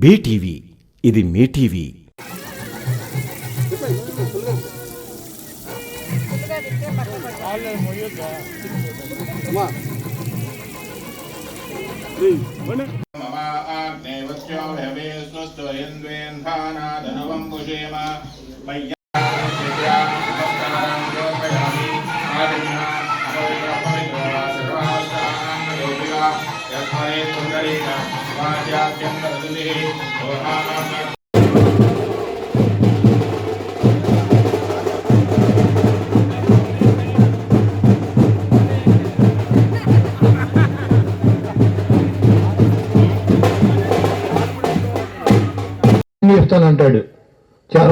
BTV ఇది మీ TV. చెప్తానంటాడు.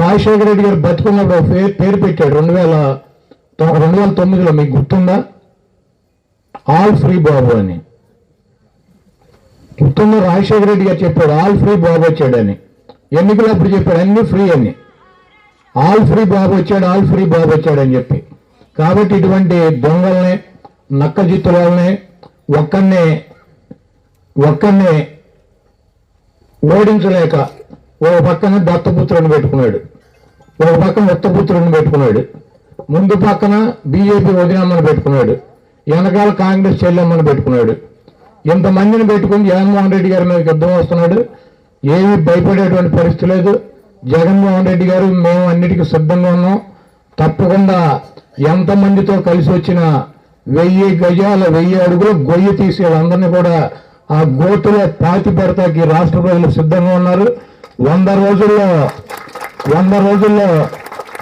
Rajasekhara Reddy గారు బతుకున్నప్పుడు పేరు పెట్టాడు 2009లో, మీకు గుర్తుందా? ఆల్ ఫ్రీ బాబు అని గుర్తుందా? రాజశేఖర రెడ్డి గారు చెప్పాడు ఆల్ ఫ్రీ బాబు వచ్చాడని. ఎన్నికలు అప్పుడు చెప్పాడు అన్ని ఫ్రీ అని. ఆల్ ఫ్రీ బాబు వచ్చాడు, ఆల్ ఫ్రీ బాబు వచ్చాడని చెప్పి. కాబట్టి ఇటువంటి దొంగల్ని, నక్క జిత్తులని ఒక్కనే ఓడించలేక ఒక పక్కన దత్తపుత్రుని పెట్టుకున్నాడు, ఒక పక్కన ఉత్తపుత్రుని పెట్టుకున్నాడు, ముందు పక్కన బీజేపీ వదినమ్మని పెట్టుకున్నాడు, వెనకాల కాంగ్రెస్ చెల్లెమ్మని పెట్టుకున్నాడు. ఇంతమందిని పెట్టుకుని జగన్మోహన్ రెడ్డి గారి మీద యుద్ధం వస్తున్నాడు. ఏమీ భయపడేటువంటి పరిస్థితి లేదు. జగన్మోహన్ రెడ్డి గారు మేము అన్నిటికీ సిద్ధంగా ఉన్నాం, తప్పకుండా ఎంతమందితో కలిసి వచ్చిన 1000 గజాల 1000 అడుగులు గొయ్యి తీసి అందరినీ కూడా ఆ గోతులో పాతి పెడతాకి రాష్ట్ర ప్రజలు సిద్ధంగా ఉన్నారు. 100 రోజుల్లో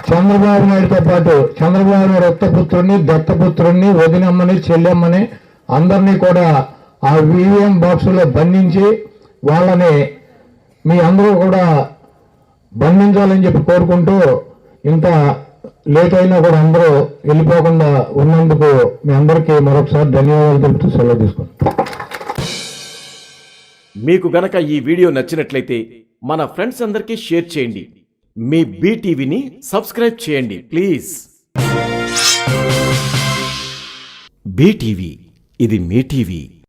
చంద్రబాబు నాయుడుతో పాటు చంద్రబాబు నాయుడు ఉత్తపుత్రుడిని, దత్తపుత్రుడిని, వదినమ్మని, చెల్లెమ్మని అందరినీ కూడా ఆ ఈవీఎం బాక్సులో బంధించి వాళ్ళని మీ అందరూ కూడా బంధించాలని చెప్పి కోరుకుంటూ, ఇంత లేట్ అయినా కూడా అందరూ వెళ్ళిపోకుండా ఉన్నందుకు మీ అందరికీ మరొకసారి ధన్యవాదాలు తెలుపుతూ సెలవు తీసుకుంటాం. మీకు గనక ఈ వీడియో నచ్చినట్లయితే మన ఫ్రెండ్స్ అందరికీ షేర్ చేయండి. మీ బీటీవీని సబ్స్క్రైబ్ చేయండి ప్లీజ్. బీటీవీ ఇది మీ టీవీ.